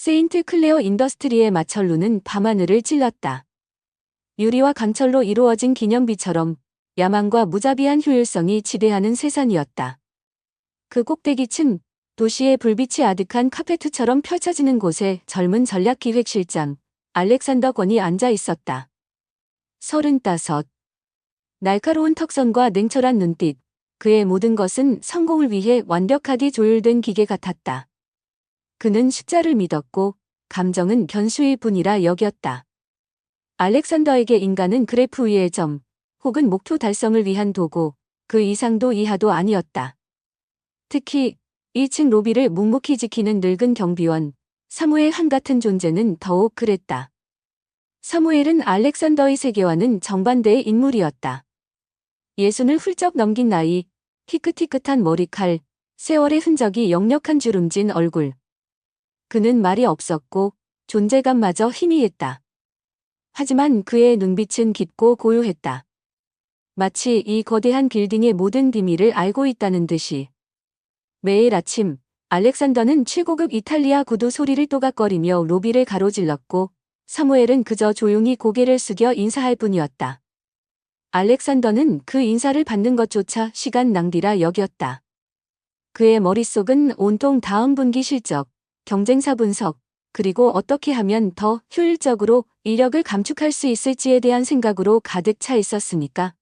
세인트 클레어 인더스트리의 마철루는 밤하늘을 찔렀다. 유리와 강철로 이루어진 기념비처럼 야망과 무자비한 효율성이 지배하는 세상이었다. 그 꼭대기층, 도시의 불빛이 아득한 카페트처럼 펼쳐지는 곳에 젊은 전략기획실장 알렉산더 권이 앉아 있었다. 35. 날카로운 턱선과 냉철한 눈빛, 그의 모든 것은 성공을 위해 완벽하게 조율된 기계 같았다. 그는 숫자를 믿었고 감정은 변수일 뿐이라 여겼다. 알렉산더에게 인간은 그래프 위의 점, 혹은 목표 달성을 위한 도구, 그 이상도 이하도 아니었다. 특히 1층 로비를 묵묵히 지키는 늙은 경비원, 사무엘 한 같은 존재는 더욱 그랬다. 사무엘은 알렉산더의 세계와는 정반대의 인물이었다. 예순을 훌쩍 넘긴 나이, 희끗희끗한 머리칼, 세월의 흔적이 역력한 주름진 얼굴. 그는 말이 없었고 존재감마저 희미했다. 하지만 그의 눈빛은 깊고 고요했다. 마치 이 거대한 빌딩의 모든 비밀을 알고 있다는 듯이. 매일 아침 알렉산더는 최고급 이탈리아 구두 소리를 또각거리며 로비를 가로질렀고 사무엘은 그저 조용히 고개를 숙여 인사할 뿐이었다. 알렉산더는 그 인사를 받는 것조차 시간 낭비라 여겼다. 그의 머릿속은 온통 다음 분기 실적, 경쟁사 분석, 그리고 어떻게 하면 더 효율적으로 인력을 감축할 수 있을지에 대한 생각으로 가득 차 있었으니까.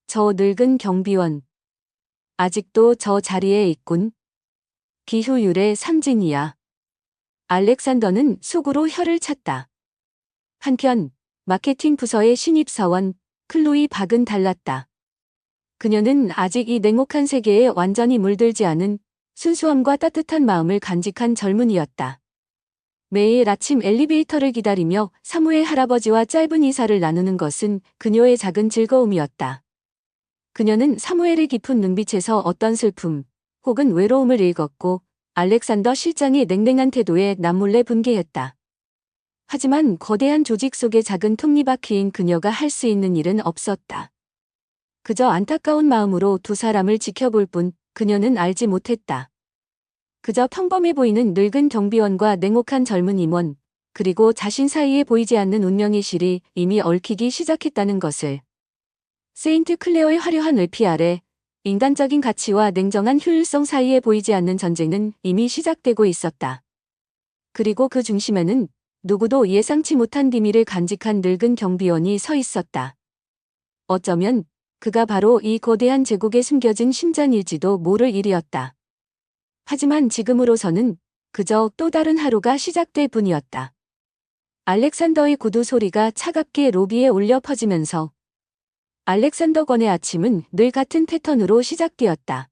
저 늙은 경비원. 아직도 저 자리에 있군. 기후율의 상징이야. 알렉산더는 속으로 혀를 찼다. 한편 마케팅 부서의 신입사원 클로이 박은 달랐다. 그녀는 아직 이 냉혹한 세계에 완전히 물들지 않은 순수함과 따뜻한 마음을 간직한 젊은이였다. 매일 아침 엘리베이터를 기다리며 사무엘 할아버지와 짧은 인사를 나누는 것은 그녀의 작은 즐거움이었다. 그녀는 사무엘의 깊은 눈빛에서 어떤 슬픔 혹은 외로움을 읽었고 알렉산더 실장의 냉랭한 태도에 남몰래 분개했다. 하지만 거대한 조직 속의 작은 톱니바퀴인 그녀가 할 수 있는 일은 없었다. 그저 안타까운 마음으로 두 사람을 지켜볼 뿐 그녀는 알지 못했다. 그저 평범해 보이는 늙은 경비원과 냉혹한 젊은 임원, 그리고 자신 사이에 보이지 않는 운명의 실이 이미 얽히기 시작했다는 것을. 세인트 클레어의 화려한 외피 아래 인간적인 가치와 냉정한 효율성 사이에 보이지 않는 전쟁은 이미 시작되고 있었다. 그리고 그 중심에는 누구도 예상치 못한 비밀을 간직한 늙은 경비원이 서 있었다. 어쩌면 그가 바로 이 거대한 제국에 숨겨진 심장일지도 모를 일이었다. 하지만 지금으로서는 그저 또 다른 하루가 시작될 뿐이었다. 알렉산더의 구두 소리가 차갑게 로비에 울려 퍼지면서 알렉산더 건의 아침은 늘 같은 패턴으로 시작되었다.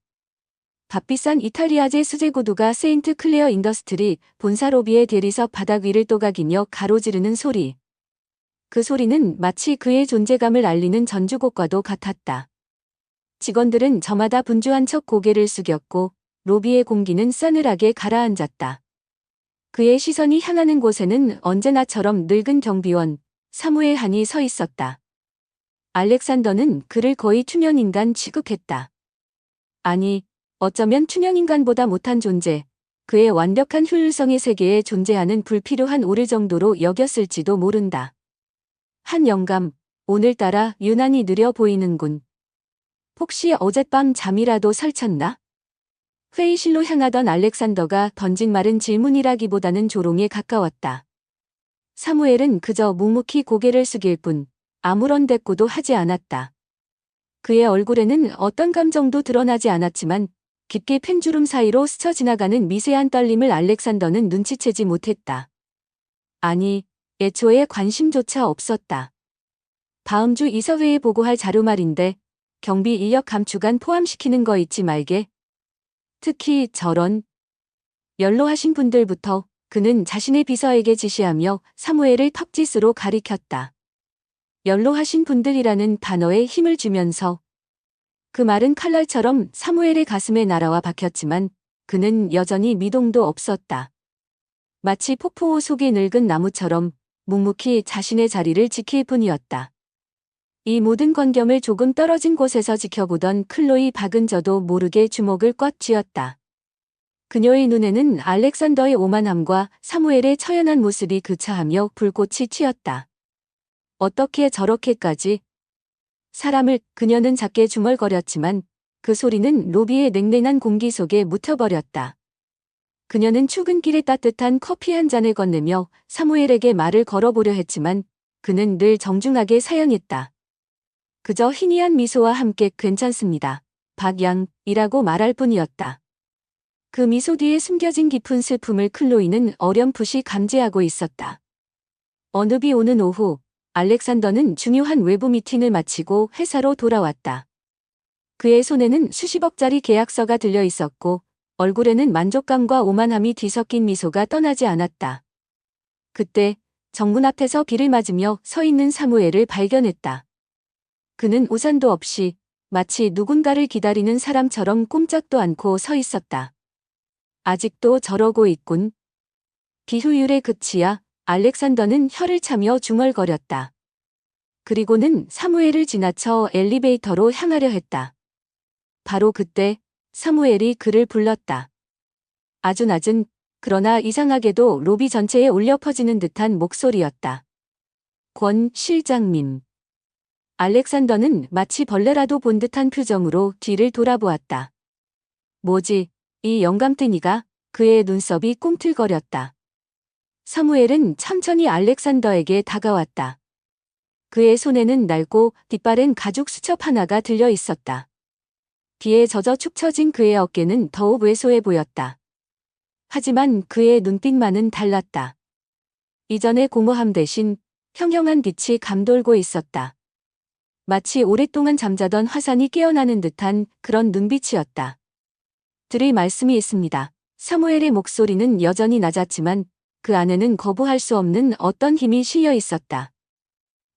값비싼 이탈리아제 수제 구두가 세인트 클레어 인더스트리 본사 로비의 대리석 바닥 위를 또각이며 가로지르는 소리. 그 소리는 마치 그의 존재감을 알리는 전주곡과도 같았다. 직원들은 저마다 분주한 척 고개를 숙였고 로비의 공기는 싸늘하게 가라앉았다. 그의 시선이 향하는 곳에는 언제나처럼 늙은 경비원 사무엘 한이 서 있었다. 알렉산더는 그를 거의 투명인간 취급했다. 아니, 어쩌면 투명인간보다 못한 존재, 그의 완벽한 효율성의 세계에 존재하는 불필요한 오를 정도로 여겼을지도 모른다. 한 영감, 오늘따라 유난히 느려 보이는군. 혹시 어젯밤 잠이라도 설쳤나? 회의실로 향하던 알렉산더가 던진 말은 질문이라기보다는 조롱에 가까웠다. 사무엘은 그저 묵묵히 고개를 숙일 뿐 아무런 대꾸도 하지 않았다. 그의 얼굴에는 어떤 감정도 드러나지 않았지만 깊게 펜주름 사이로 스쳐 지나가는 미세한 떨림을 알렉산더는 눈치채지 못했다. 아니, 애초에 관심조차 없었다. 다음 주 이사회에 보고할 자료 말인데 경비 인력 감축안 포함시키는 거 잊지 말게. 특히 저런 연로하신 분들부터. 그는 자신의 비서에게 지시하며 사무엘을 턱짓으로 가리켰다. 연로하신 분들이라는 단어에 힘을 주면서 그 말은 칼날처럼 사무엘의 가슴에 날아와 박혔지만 그는 여전히 미동도 없었다. 마치 폭포호 속의 늙은 나무처럼 묵묵히 자신의 자리를 지킬 뿐이었다. 이 모든 광경을 조금 떨어진 곳에서 지켜보던 클로이 박은저도 모르게 주먹을 꽉 쥐었다. 그녀의 눈에는 알렉산더의 오만함과 사무엘의 처연한 모습이 교차하며 불꽃이 튀었다. 어떻게 저렇게까지? 사람을 그녀는 작게 중얼거렸지만 그 소리는 로비의 냉랭한 공기 속에 묻혀버렸다. 그녀는 출근길에 따뜻한 커피 한 잔을 건네며 사무엘에게 말을 걸어보려 했지만 그는 늘 정중하게 사양했다. 그저 희미한 미소와 함께 괜찮습니다. 박양이라고 말할 뿐이었다. 그 미소 뒤에 숨겨진 깊은 슬픔을 클로이는 어렴풋이 감지하고 있었다. 어느 비 오는 오후, 알렉산더는 중요한 외부 미팅을 마치고 회사로 돌아왔다. 그의 손에는 수십억짜리 계약서가 들려 있었고 얼굴에는 만족감과 오만함이 뒤섞인 미소가 떠나지 않았다. 그때 정문 앞에서 비를 맞으며 서 있는 사무엘을 발견했다. 그는 우산도 없이 마치 누군가를 기다리는 사람처럼 꼼짝도 않고 서 있었다. 아직도 저러고 있군. 비효율의 끝이야. 알렉산더는 혀를 차며 중얼거렸다. 그리고는 사무엘을 지나쳐 엘리베이터로 향하려 했다. 바로 그때 사무엘이 그를 불렀다. 아주 낮은, 그러나 이상하게도 로비 전체에 울려 퍼지는 듯한 목소리였다. 권 실장님. 알렉산더는 마치 벌레라도 본 듯한 표정으로 뒤를 돌아보았다. 뭐지, 이 영감탱이가? 그의 눈썹이 꿈틀거렸다. 사무엘은 천천히 알렉산더에게 다가왔다. 그의 손에는 낡고 뒷바랜 가죽 수첩 하나가 들려 있었다. 비에 젖어 축 처진 그의 어깨는 더욱 왜소해 보였다. 하지만 그의 눈빛만은 달랐다. 이전의 공허함 대신 형형한 빛이 감돌고 있었다. 마치 오랫동안 잠자던 화산이 깨어나는 듯한 그런 눈빛이었다. 드릴 말씀이 있습니다. 사무엘의 목소리는 여전히 낮았지만 그 안에는 거부할 수 없는 어떤 힘이 실려 있었다.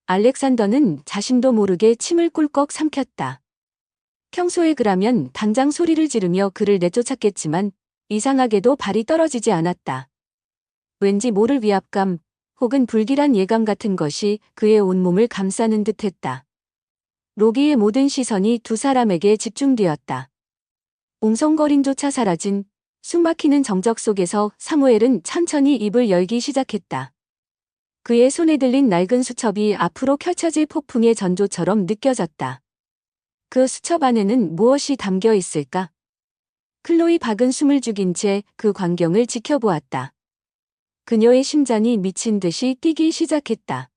알렉산더는 자신도 모르게 침을 꿀꺽 삼켰다. 평소에 그라면 당장 소리를 지르며 그를 내쫓았겠지만 이상하게도 발이 떨어지지 않았다. 왠지 모를 위압감 혹은 불길한 예감 같은 것이 그의 온몸을 감싸는 듯했다. 로기의 모든 시선이 두 사람에게 집중되었다. 웅성거림조차 사라진 숨막히는 정적 속에서 사무엘은 천천히 입을 열기 시작했다. 그의 손에 들린 낡은 수첩이 앞으로 펼쳐질 폭풍의 전조처럼 느껴졌다. 그 수첩 안에는 무엇이 담겨 있을까? 클로이 박은 숨을 죽인 채 그 광경을 지켜보았다. 그녀의 심장이 미친 듯이 뛰기 시작했다.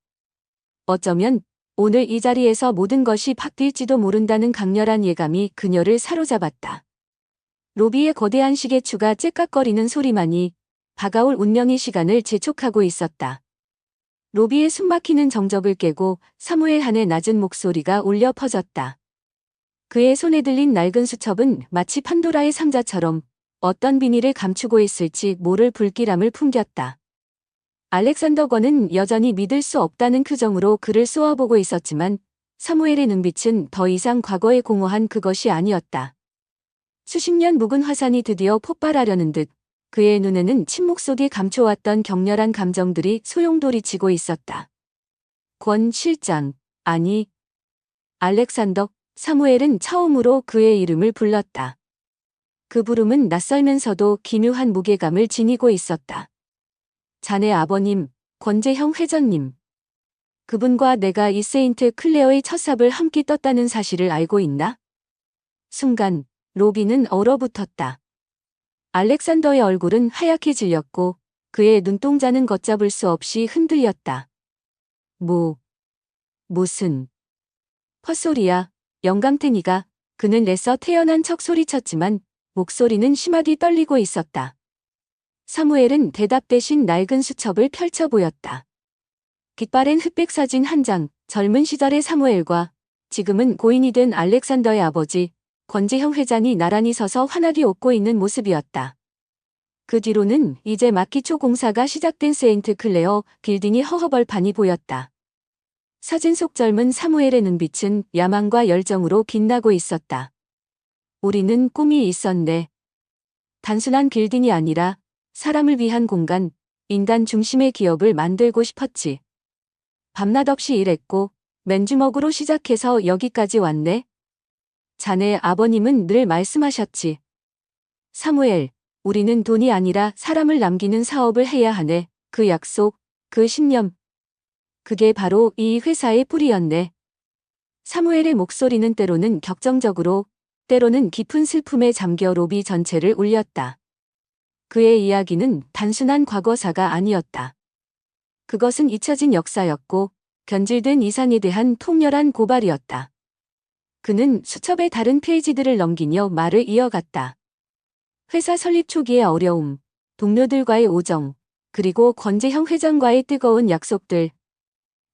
어쩌면 오늘 이 자리에서 모든 것이 바뀔지도 모른다는 강렬한 예감이 그녀를 사로잡았다. 로비의 거대한 시계추가 째깍거리는 소리만이 다가올 운명의 시간을 재촉하고 있었다. 로비의 숨막히는 정적을 깨고 사무엘 한의 낮은 목소리가 울려 퍼졌다. 그의 손에 들린 낡은 수첩은 마치 판도라의 상자처럼 어떤 비밀을 감추고 있을지 모를 불길함을 풍겼다. 알렉산더 권은 여전히 믿을 수 없다는 표정으로 그를 쏘아보고 있었지만 사무엘의 눈빛은 더 이상 과거의 공허한 그것이 아니었다. 수십 년 묵은 화산이 드디어 폭발하려는 듯 그의 눈에는 침묵 속에 감춰왔던 격렬한 감정들이 소용돌이치고 있었다. 권 실장, 아니. 알렉산더. 사무엘은 처음으로 그의 이름을 불렀다. 그 부름은 낯설면서도 기묘한 무게감을 지니고 있었다. 자네 아버님, 권재형 회장님. 그분과 내가 이 세인트 클레어의 첫 삽을 함께 떴다는 사실을 알고 있나? 순간 로비는 얼어붙었다. 알렉산더의 얼굴은 하얗게 질렸고 그의 눈동자는 걷잡을 수 없이 흔들렸다. 무슨 헛소리야. 영감탱이가. 그는 애써 태어난 척 소리쳤지만 목소리는 심하게 떨리고 있었다. 사무엘은 대답 대신 낡은 수첩을 펼쳐 보였다. 깃바랜 흑백 사진 한 장, 젊은 시절의 사무엘과 지금은 고인이 된 알렉산더의 아버지, 권재형 회장이 나란히 서서 환하게 웃고 있는 모습이었다. 그 뒤로는 이제 막 기초 공사가 시작된 세인트 클레어 빌딩이 허허벌판이 보였다. 사진 속 젊은 사무엘의 눈빛은 야망과 열정으로 빛나고 있었다. 우리는 꿈이 있었네. 단순한 빌딩이 아니라 사람을 위한 공간, 인간 중심의 기업을 만들고 싶었지. 밤낮 없이 일했고 맨주먹으로 시작해서 여기까지 왔네. 자네 아버님은 늘 말씀하셨지. 사무엘, 우리는 돈이 아니라 사람을 남기는 사업을 해야 하네. 그 약속, 그 신념. 그게 바로 이 회사의 뿌리였네. 사무엘의 목소리는 때로는 격정적으로, 때로는 깊은 슬픔에 잠겨 로비 전체를 울렸다. 그의 이야기는 단순한 과거사가 아니었다. 그것은 잊혀진 역사였고 변질된 이상에 대한 통렬한 고발이었다. 그는 수첩의 다른 페이지들을 넘기며 말을 이어갔다. 회사 설립 초기의 어려움, 동료들과의 오정, 그리고 권재형 회장과의 뜨거운 약속들.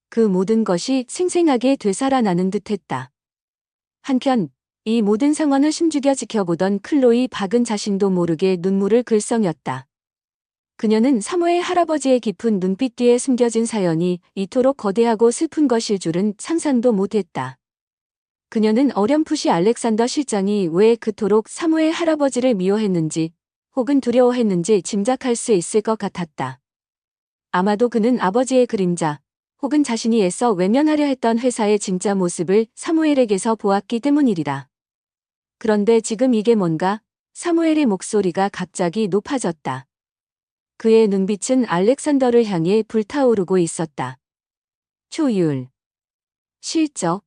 그 모든 것이 생생하게 되살아나는 듯했다. 한편 이 모든 상황을 숨죽여 지켜보던 클로이 박은 자신도 모르게 눈물을 글썽였다. 그녀는 사무엘 할아버지의 깊은 눈빛 뒤에 숨겨진 사연이 이토록 거대하고 슬픈 것일 줄은 상상도 못했다. 그녀는 어렴풋이 알렉산더 실장이 왜 그토록 사무엘 할아버지를 미워했는지 혹은 두려워했는지 짐작할 수 있을 것 같았다. 아마도 그는 아버지의 그림자 혹은 자신이 애써 외면하려 했던 회사의 진짜 모습을 사무엘에게서 보았기 때문이리라. 그런데 지금 이게 뭔가? 사무엘의 목소리가 갑자기 높아졌다. 그의 눈빛은 알렉산더를 향해 불타오르고 있었다. 초율, 실적,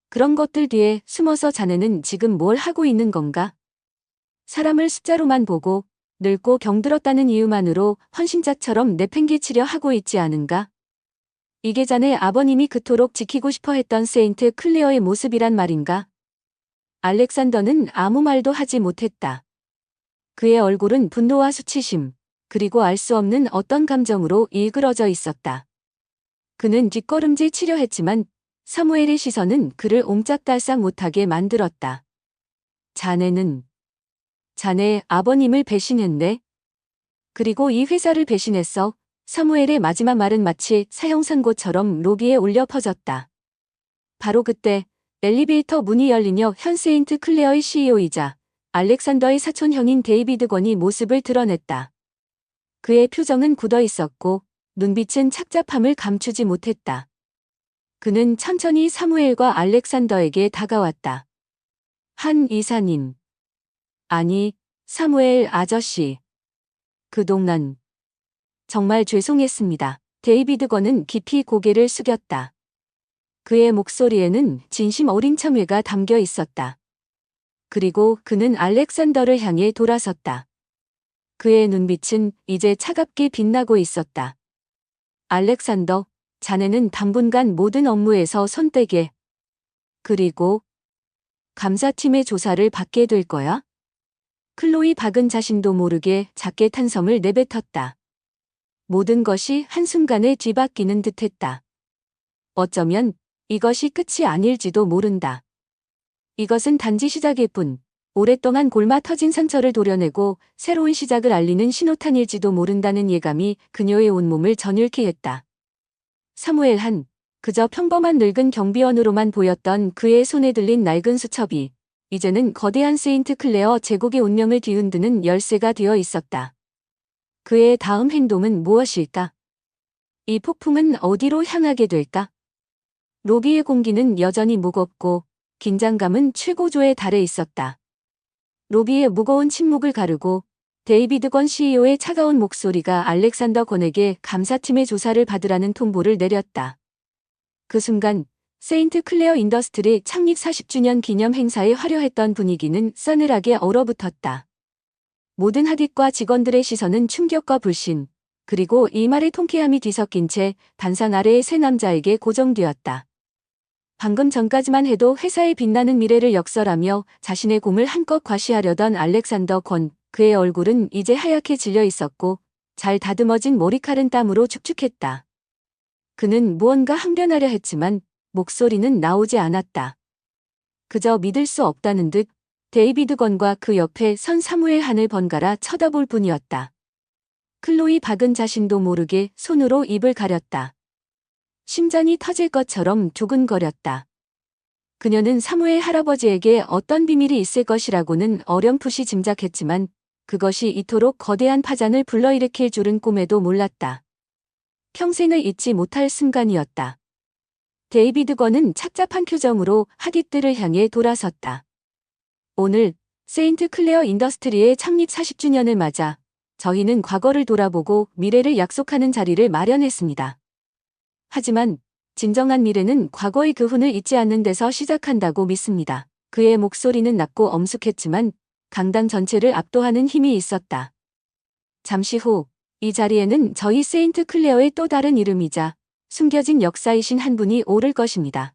그런 것들 뒤에 숨어서 자네는 지금 뭘 하고 있는 건가? 사람을 숫자로만 보고 늙고 병들었다는 이유만으로 헌신자처럼 내팽개치려 하고 있지 않은가? 이게 자네 아버님이 그토록 지키고 싶어 했던 세인트 클레어의 모습이란 말인가? 알렉산더는 아무 말도 하지 못했다. 그의 얼굴은 분노와 수치심, 그리고 알 수 없는 어떤 감정으로 일그러져 있었다. 그는 뒷걸음질 치려 했지만 사무엘의 시선은 그를 옴짝달싹 못하게 만들었다. 자네 아버님을 배신했네. 그리고 이 회사를 배신했어. 사무엘의 마지막 말은 마치 사형선고처럼 로비에 울려 퍼졌다. 바로 그때 엘리베이터 문이 열리며 현 세인트 클레어의 CEO이자 알렉산더의 사촌형인 데이비드 권이 모습을 드러냈다. 그의 표정은 굳어 있었고 눈빛은 착잡함을 감추지 못했다. 그는 천천히 사무엘과 알렉산더에게 다가왔다. 한 이사님. 아니, 사무엘 아저씨. 그동안 정말 죄송했습니다. 데이비드 권은 깊이 고개를 숙였다. 그의 목소리에는 진심 어린 참회가 담겨 있었다. 그리고 그는 알렉산더를 향해 돌아섰다. 그의 눈빛은 이제 차갑게 빛나고 있었다. 알렉산더, 자네는 당분간 모든 업무에서 손 떼게. 그리고 감사팀의 조사를 받게 될 거야? 클로이 박은 자신도 모르게 작게 탄성을 내뱉었다. 모든 것이 한순간에 뒤바뀌는 듯했다. 어쩌면 이것이 끝이 아닐지도 모른다. 이것은 단지 시작일 뿐, 오랫동안 골마 터진 상처를 도려내고 새로운 시작을 알리는 신호탄일지도 모른다는 예감이 그녀의 온몸을 전율케 했다. 사무엘 한, 그저 평범한 늙은 경비원으로만 보였던 그의 손에 들린 낡은 수첩이 이제는 거대한 세인트 클레어 제국의 운명을 뒤흔드는 열쇠가 되어 있었다. 그의 다음 행동은 무엇일까? 이 폭풍은 어디로 향하게 될까? 로비의 공기는 여전히 무겁고 긴장감은 최고조에 달해 있었다. 로비의 무거운 침묵을 가르고 데이비드 권 CEO의 차가운 목소리가 알렉산더 권에게 감사팀의 조사를 받으라는 통보를 내렸다. 그 순간 세인트 클레어 인더스트리 창립 40주년 기념 행사에 화려했던 분위기는 싸늘하게 얼어붙었다. 모든 하객과 직원들의 시선은 충격과 불신, 그리고 이 말의 통쾌함이 뒤섞인 채 단상 아래의 세 남자에게 고정되었다. 방금 전까지만 해도 회사의 빛나는 미래를 역설하며 자신의 공을 한껏 과시하려던 알렉산더 권, 그의 얼굴은 이제 하얗게 질려 있었고 잘 다듬어진 머리칼은 땀으로 축축했다. 그는 무언가 항변하려 했지만 목소리는 나오지 않았다. 그저 믿을 수 없다는 듯 데이비드 건과 그 옆에 선 사무엘 한을 번갈아 쳐다볼 뿐이었다. 클로이 박은 자신도 모르게 손으로 입을 가렸다. 심장이 터질 것처럼 두근거렸다. 그녀는 사무엘 할아버지에게 어떤 비밀이 있을 것이라고는 어렴풋이 짐작했지만 그것이 이토록 거대한 파장을 불러일으킬 줄은 꿈에도 몰랐다. 평생을 잊지 못할 순간이었다. 데이비드 건은 착잡한 표정으로 하객들을 향해 돌아섰다. 오늘 세인트 클레어 인더스트리의 창립 40주년을 맞아 저희는 과거를 돌아보고 미래를 약속하는 자리를 마련했습니다. 하지만 진정한 미래는 과거의 교훈을 잊지 않는 데서 시작한다고 믿습니다. 그의 목소리는 낮고 엄숙했지만 강당 전체를 압도하는 힘이 있었다. 잠시 후 이 자리에는 저희 세인트 클레어의 또 다른 이름이자 숨겨진 역사이신 한 분이 오를 것입니다.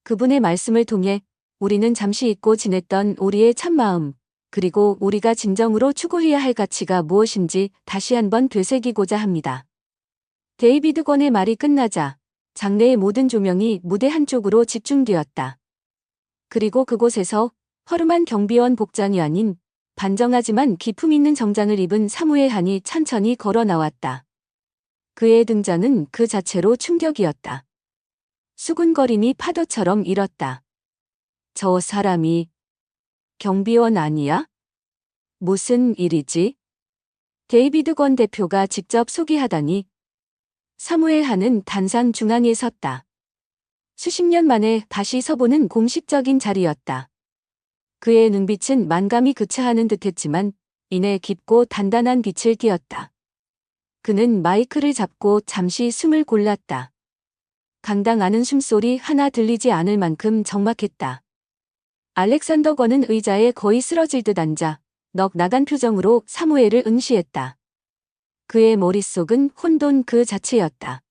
그분의 말씀을 통해 우리는 잠시 잊고 지냈던 우리의 참마음, 그리고 우리가 진정으로 추구해야 할 가치가 무엇인지 다시 한번 되새기고자 합니다. 데이비드 권의 말이 끝나자 장내의 모든 조명이 무대 한쪽으로 집중되었다. 그리고 그곳에서 허름한 경비원 복장이 아닌 반정하지만 기품 있는 정장을 입은 사무엘 한이 천천히 걸어 나왔다. 그의 등장은 그 자체로 충격이었다. 수군거림이 파도처럼 일었다. 저 사람이 경비원 아니야? 무슨 일이지? 데이비드 권 대표가 직접 소개하다니. 사무엘 한은 단상 중앙에 섰다. 수십 년 만에 다시 서보는 공식적인 자리였다. 그의 눈빛은 만감이 교차하는 듯했지만 이내 깊고 단단한 빛을 띠었다. 그는 마이크를 잡고 잠시 숨을 골랐다. 강당 안은 숨소리 하나 들리지 않을 만큼 적막했다. 알렉산더 권은 의자에 거의 쓰러질 듯 앉아 넋 나간 표정으로 사무엘을 응시했다. 그의 머릿속은 혼돈 그 자체였다.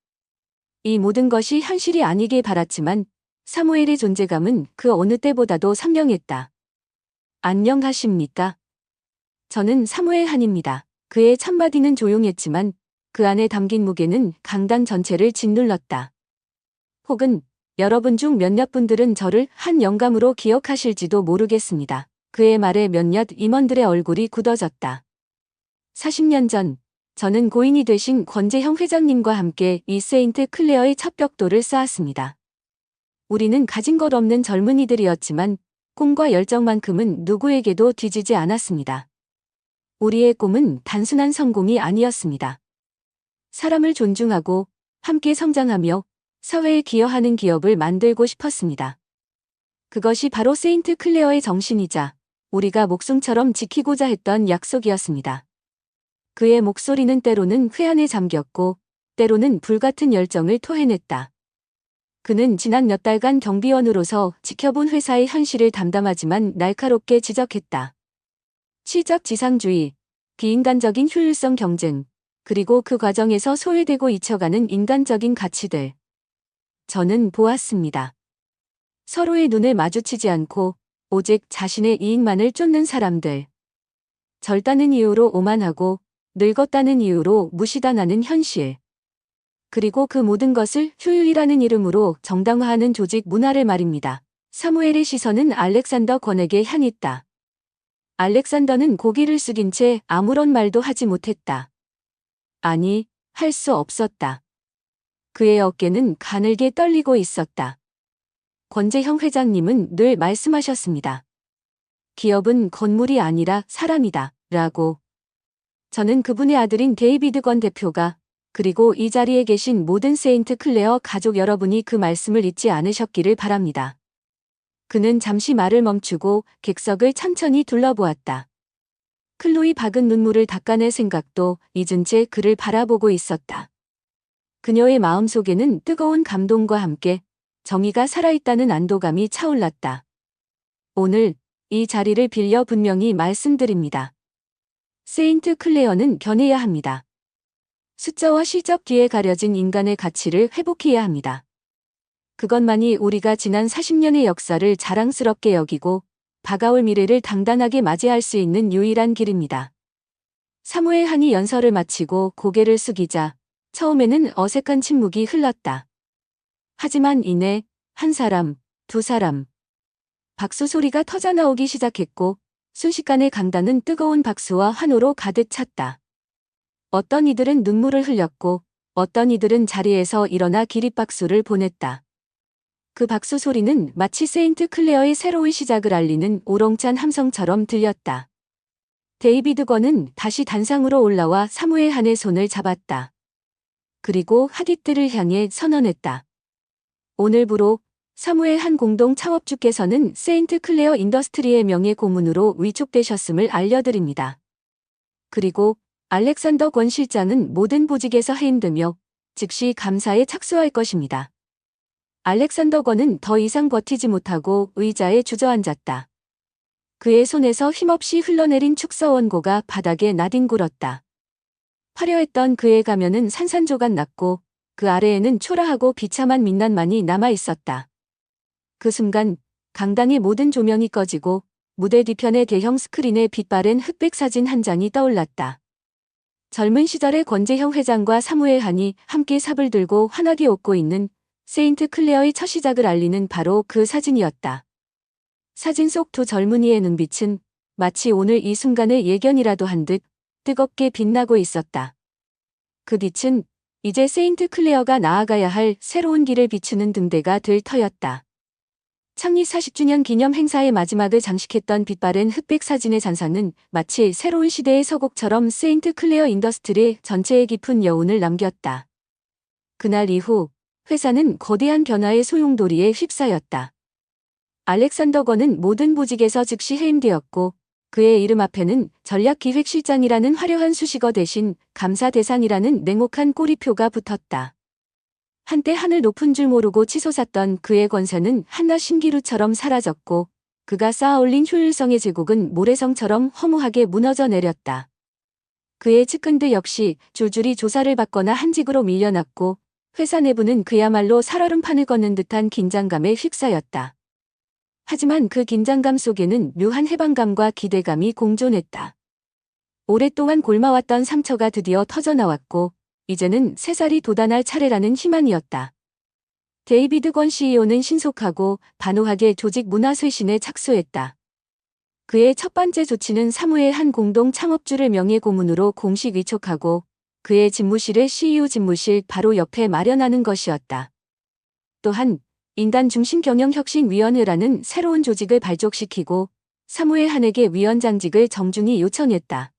이 모든 것이 현실이 아니길 바랐지만 사무엘의 존재감은 그 어느 때보다도 선명했다. 안녕하십니까? 저는 사무엘 한입니다. 그의 첫마디는 조용했지만 그 안에 담긴 무게는 강당 전체를 짓눌렀다. 혹은 여러분 중 몇몇 분들은 저를 한 영감으로 기억하실지도 모르겠습니다. 그의 말에 몇몇 임원들의 얼굴이 굳어졌다. 40년 전 저는 고인이 되신 권재형 회장님과 함께 이 세인트 클레어의 첫 벽돌을 쌓았습니다. 우리는 가진 것 없는 젊은이들이었지만 꿈과 열정만큼은 누구에게도 뒤지지 않았습니다. 우리의 꿈은 단순한 성공이 아니었습니다. 사람을 존중하고 함께 성장하며 사회에 기여하는 기업을 만들고 싶었습니다. 그것이 바로 세인트 클레어의 정신이자 우리가 목숨처럼 지키고자 했던 약속이었습니다. 그의 목소리는 때로는 회한에 잠겼고 때로는 불같은 열정을 토해냈다. 그는 지난 몇 달간 경비원으로서 지켜본 회사의 현실을 담담하지만 날카롭게 지적했다. 시적 지상주의, 비인간적인 효율성 경쟁, 그리고 그 과정에서 소외되고 잊혀가는 인간적인 가치들. 저는 보았습니다. 서로의 눈을 마주치지 않고 오직 자신의 이익만을 쫓는 사람들. 젊다는 이유로 오만하고 늙었다는 이유로 무시당하는 현실. 그리고 그 모든 것을 효율이라는 이름으로 정당화하는 조직 문화를 말입니다. 사무엘의 시선은 알렉산더 권에게 향했다. 알렉산더는 고개를 숙인 채 아무런 말도 하지 못했다. 아니, 할 수 없었다. 그의 어깨는 가늘게 떨리고 있었다. 권재형 회장님은 늘 말씀하셨습니다. 기업은 건물이 아니라 사람이다. 라고. 저는 그분의 아들인 데이비드 권 대표가 그리고 이 자리에 계신 모든 세인트 클레어 가족 여러분이 그 말씀을 잊지 않으셨기를 바랍니다. 그는 잠시 말을 멈추고 객석을 천천히 둘러보았다. 클로이 박은 눈물을 닦아낼 생각도 잊은 채 그를 바라보고 있었다. 그녀의 마음속에는 뜨거운 감동과 함께 정의가 살아있다는 안도감이 차올랐다. 오늘 이 자리를 빌려 분명히 말씀드립니다. 세인트 클레어는 견해야 합니다. 숫자와 실적 뒤에 가려진 인간의 가치를 회복해야 합니다. 그것만이 우리가 지난 40년의 역사를 자랑스럽게 여기고 다가올 미래를 당당하게 맞이할 수 있는 유일한 길입니다. 사무엘 한이 연설을 마치고 고개를 숙이자 처음에는 어색한 침묵이 흘렀다. 하지만 이내 한 사람, 두 사람. 박수 소리가 터져나오기 시작했고 순식간에 강단은 뜨거운 박수와 환호로 가득 찼다. 어떤 이들은 눈물을 흘렸고 어떤 이들은 자리에서 일어나 기립박수를 보냈다. 그 박수 소리는 마치 세인트 클레어의 새로운 시작을 알리는 우렁찬 함성처럼 들렸다. 데이비드 권은 다시 단상으로 올라와 사무엘 한의 손을 잡았다. 그리고 하디트를 향해 선언했다. 오늘부로 사무엘 한 공동 창업주께서는 세인트 클레어 인더스트리의 명예 고문으로 위촉되셨음을 알려드립니다. 그리고 알렉산더 권 실장은 모든 보직에서 해임되며 즉시 감사에 착수할 것입니다. 알렉산더 권은 더 이상 버티지 못하고 의자에 주저앉았다. 그의 손에서 힘없이 흘러내린 축서 원고가 바닥에 나뒹굴었다. 화려했던 그의 가면은 산산조각 났고 그 아래에는 초라하고 비참한 민낯만이 남아있었다. 그 순간 강당의 모든 조명이 꺼지고 무대 뒤편의 대형 스크린에 빛바랜 흑백 사진 한 장이 떠올랐다. 젊은 시절의 권재형 회장과 사무엘 한이 함께 삽을 들고 환하게 웃고 있는 세인트 클레어의 첫 시작을 알리는 바로 그 사진이었다. 사진 속 두 젊은이의 눈빛은 마치 오늘 이 순간의 예견이라도 한 듯 뜨겁게 빛나고 있었다. 그 빛은 이제 세인트 클레어가 나아가야 할 새로운 길을 비추는 등대가 될 터였다. 창립 40주년 기념 행사의 마지막을 장식했던 빛바랜 흑백 사진의 잔상은 마치 새로운 시대의 서곡처럼 세인트 클레어 인더스트리 전체에 깊은 여운을 남겼다. 그날 이후 회사는 거대한 변화의 소용돌이에 휩싸였다. 알렉산더 건은 모든 보직에서 즉시 해임되었고 그의 이름 앞에는 전략기획실장이라는 화려한 수식어 대신 감사대상이라는 냉혹한 꼬리표가 붙었다. 한때 하늘 높은 줄 모르고 치솟았던 그의 권세는 한낱 신기루처럼 사라졌고 그가 쌓아올린 효율성의 제국은 모래성처럼 허무하게 무너져 내렸다. 그의 측근들 역시 줄줄이 조사를 받거나 한직으로 밀려났고 회사 내부는 그야말로 살얼음판을 걷는 듯한 긴장감에 휩싸였다. 하지만 그 긴장감 속에는 묘한 해방감과 기대감이 공존했다. 오랫동안 곪아왔던 상처가 드디어 터져나왔고 이제는 새살이 돋아날 차례라는 희망이었다. 데이비드 권 CEO는 신속하고 단호하게 조직 문화 쇄신에 착수했다. 그의 첫 번째 조치는 사무엘 한 공동 창업주를 명예 고문으로 공식 위촉하고 그의 집무실을 CEO 집무실 바로 옆에 마련하는 것이었다. 또한 인간 중심 경영혁신위원회라는 새로운 조직을 발족시키고 사무엘 한에게 위원장직을 정중히 요청했다.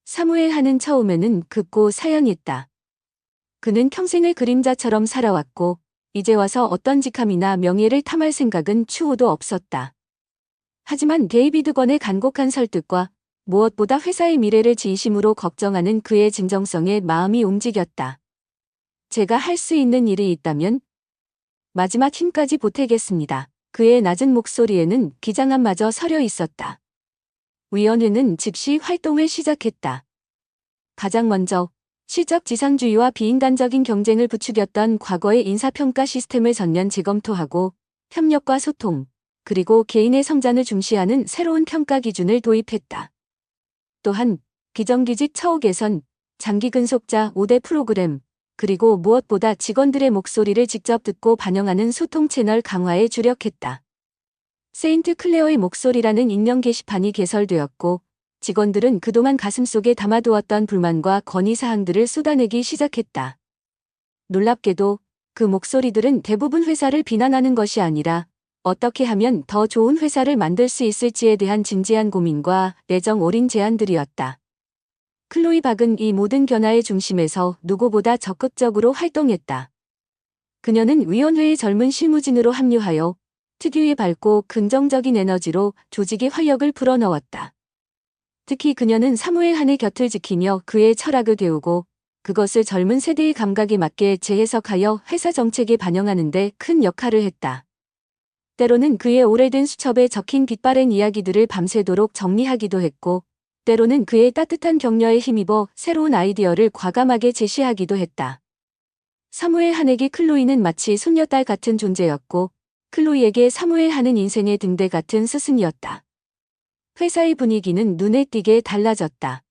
사무엘 한은 처음에는 급고 사양했다. 그는 평생을 그림자처럼 살아왔고 이제 와서 어떤 직함이나 명예를 탐할 생각은 추호도 없었다. 하지만 데이비드 건의 간곡한 설득과 무엇보다 회사의 미래를 진심으로 걱정하는 그의 진정성에 마음이 움직였다. 제가 할 수 있는 일이 있다면 마지막 힘까지 보태겠습니다. 그의 낮은 목소리에는 기장함마저 서려 있었다. 위원회는 즉시 활동을 시작했다. 가장 먼저 실적지상주의와 비인간적인 경쟁을 부추겼던 과거의 인사평가 시스템을 전면 재검토하고 협력과 소통, 그리고 개인의 성장을 중시하는 새로운 평가 기준을 도입했다. 또한 비정규직 처우 개선, 장기 근속자 5대 프로그램, 그리고 무엇보다 직원들의 목소리를 직접 듣고 반영하는 소통 채널 강화에 주력했다. 세인트 클레어의 목소리라는 익명 게시판이 개설되었고 직원들은 그동안 가슴속에 담아두었던 불만과 건의사항들을 쏟아내기 시작했다. 놀랍게도 그 목소리들은 대부분 회사를 비난하는 것이 아니라 어떻게 하면 더 좋은 회사를 만들 수 있을지에 대한 진지한 고민과 내정 어린 제안들이었다. 클로이 박은 이 모든 변화의 중심에서 누구보다 적극적으로 활동했다. 그녀는 위원회의 젊은 실무진으로 합류하여 특유의 밝고 긍정적인 에너지로 조직의 활력을 불어넣었다. 특히 그녀는 사무엘 한의 곁을 지키며 그의 철학을 배우고 그것을 젊은 세대의 감각에 맞게 재해석하여 회사 정책에 반영하는 데 큰 역할을 했다. 때로는 그의 오래된 수첩에 적힌 빛바랜 이야기들을 밤새도록 정리하기도 했고 때로는 그의 따뜻한 격려에 힘입어 새로운 아이디어를 과감하게 제시하기도 했다. 사무엘 한에게 클로이는 마치 손녀딸 같은 존재였고 클로이에게 사무엘 한은 인생의 등대 같은 스승이었다. 회사의 분위기는 눈에 띄게 달라졌다.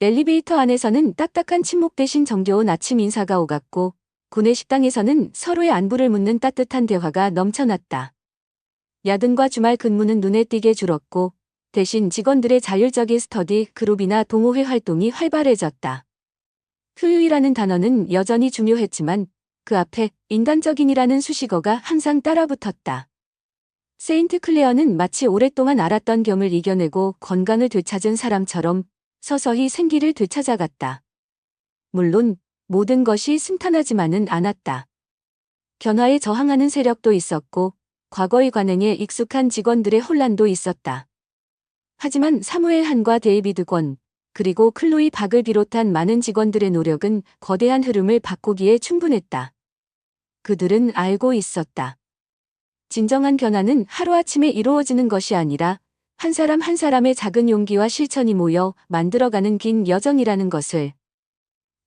엘리베이터 안에서는 딱딱한 침묵 대신 정겨운 아침 인사가 오갔고 구내 식당에서는 서로의 안부를 묻는 따뜻한 대화가 넘쳐났다. 야근과 주말 근무는 눈에 띄게 줄었고 대신 직원들의 자율적인 스터디 그룹이나 동호회 활동이 활발해졌다. 효율이라는 단어는 여전히 중요했지만 그 앞에 인간적인이라는 수식어가 항상 따라붙었다. 세인트 클레어는 마치 오랫동안 앓았던 겸을 이겨내고 건강을 되찾은 사람처럼 서서히 생기를 되찾아갔다. 물론 모든 것이 순탄하지만은 않았다. 변화에 저항하는 세력도 있었고 과거의 관행에 익숙한 직원들의 혼란도 있었다. 하지만 사무엘 한과 데이비드 권, 그리고 클로이 박을 비롯한 많은 직원들의 노력은 거대한 흐름을 바꾸기에 충분했다. 그들은 알고 있었다. 진정한 변화는 하루아침에 이루어지는 것이 아니라 한 사람 한 사람의 작은 용기와 실천이 모여 만들어가는 긴 여정이라는 것을.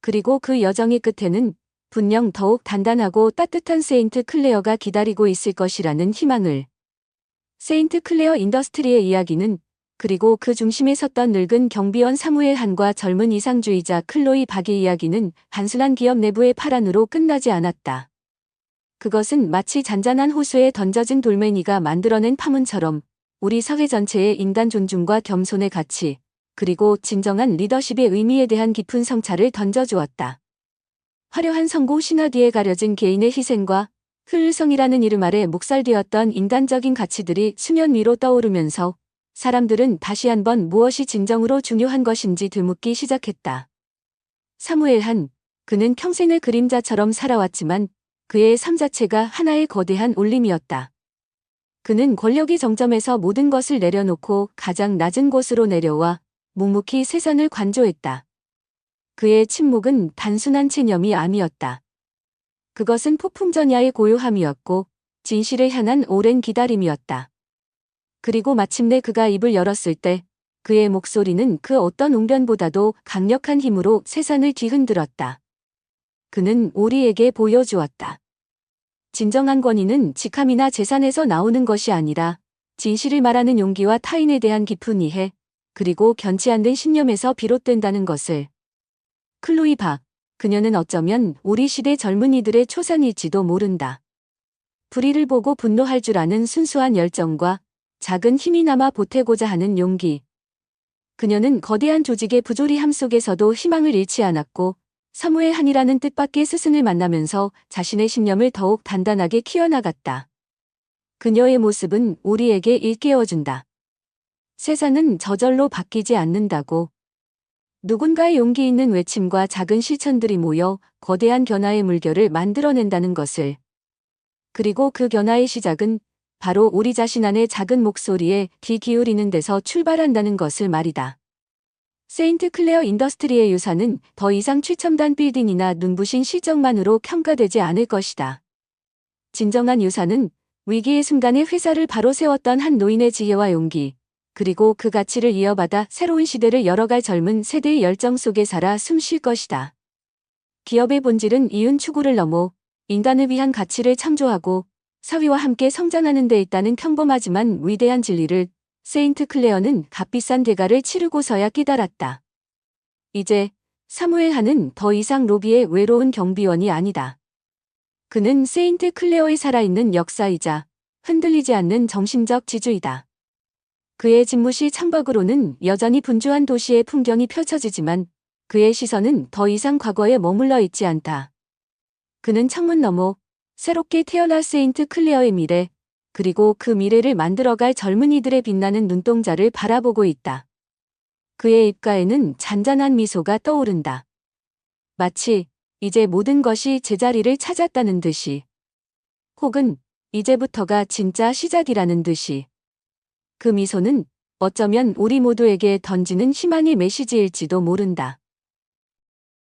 그리고 그 여정의 끝에는 분명 더욱 단단하고 따뜻한 세인트 클레어가 기다리고 있을 것이라는 희망을. 세인트 클레어 인더스트리의 이야기는 그리고 그 중심에 섰던 늙은 경비원 사무엘 한과 젊은 이상주의자 클로이 박의 이야기는 단순한 기업 내부의 파란으로 끝나지 않았다. 그것은 마치 잔잔한 호수에 던져진 돌멩이가 만들어낸 파문처럼 우리 사회 전체의 인간 존중과 겸손의 가치, 그리고 진정한 리더십의 의미에 대한 깊은 성찰을 던져주었다. 화려한 성공 신화 뒤에 가려진 개인의 희생과 효율성이라는 이름 아래 묵살되었던 인간적인 가치들이 수면 위로 떠오르면서 사람들은 다시 한번 무엇이 진정으로 중요한 것인지 되묻기 시작했다. 사무엘 한, 그는 평생을 그림자처럼 살아왔지만 그의 삶 자체가 하나의 거대한 울림이었다. 그는 권력의 정점에서 모든 것을 내려놓고 가장 낮은 곳으로 내려와 묵묵히 세상을 관조했다. 그의 침묵은 단순한 체념이 아니었다. 그것은 폭풍전야의 고요함이었고 진실을 향한 오랜 기다림이었다. 그리고 마침내 그가 입을 열었을 때 그의 목소리는 그 어떤 웅변보다도 강력한 힘으로 세상을 뒤흔들었다. 그는 우리에게 보여주었다. 진정한 권위는 직함이나 재산에서 나오는 것이 아니라 진실을 말하는 용기와 타인에 대한 깊은 이해, 그리고 견치 않는 신념에서 비롯된다는 것을. 클로이 박, 그녀는 어쩌면 우리 시대 젊은이들의 초상일지도 모른다. 불의를 보고 분노할 줄 아는 순수한 열정과 작은 힘이 남아 보태고자 하는 용기. 그녀는 거대한 조직의 부조리함 속에서도 희망을 잃지 않았고 사무엘 한이라는 뜻밖의 스승을 만나면서 자신의 신념을 더욱 단단하게 키워나갔다. 그녀의 모습은 우리에게 일깨워준다. 세상은 저절로 바뀌지 않는다고. 누군가의 용기 있는 외침과 작은 실천들이 모여 거대한 변화의 물결을 만들어낸다는 것을. 그리고 그 변화의 시작은 바로 우리 자신 안의 작은 목소리에 귀 기울이는 데서 출발한다는 것을 말이다. 세인트 클레어 인더스트리의 유산은 더 이상 최첨단 빌딩이나 눈부신 실적만으로 평가되지 않을 것이다. 진정한 유산은 위기의 순간에 회사를 바로 세웠던 한 노인의 지혜와 용기, 그리고 그 가치를 이어받아 새로운 시대를 열어갈 젊은 세대의 열정 속에 살아 숨쉴 것이다. 기업의 본질은 이윤 추구를 넘어 인간을 위한 가치를 창조하고 사회와 함께 성장하는 데 있다는 평범하지만 위대한 진리를 세인트 클레어는 값비싼 대가를 치르고서야 깨달았다. 이제 사무엘 한은 더 이상 로비의 외로운 경비원이 아니다. 그는 세인트 클레어의 살아있는 역사이자 흔들리지 않는 정신적 지주이다. 그의 집무실 창밖으로는 여전히 분주한 도시의 풍경이 펼쳐지지만 그의 시선은 더 이상 과거에 머물러 있지 않다. 그는 창문 너머 새롭게 태어날 세인트 클레어의 미래, 그리고 그 미래를 만들어갈 젊은이들의 빛나는 눈동자를 바라보고 있다. 그의 입가에는 잔잔한 미소가 떠오른다. 마치 이제 모든 것이 제자리를 찾았다는 듯이. 혹은 이제부터가 진짜 시작이라는 듯이. 그 미소는 어쩌면 우리 모두에게 던지는 희망의 메시지일지도 모른다.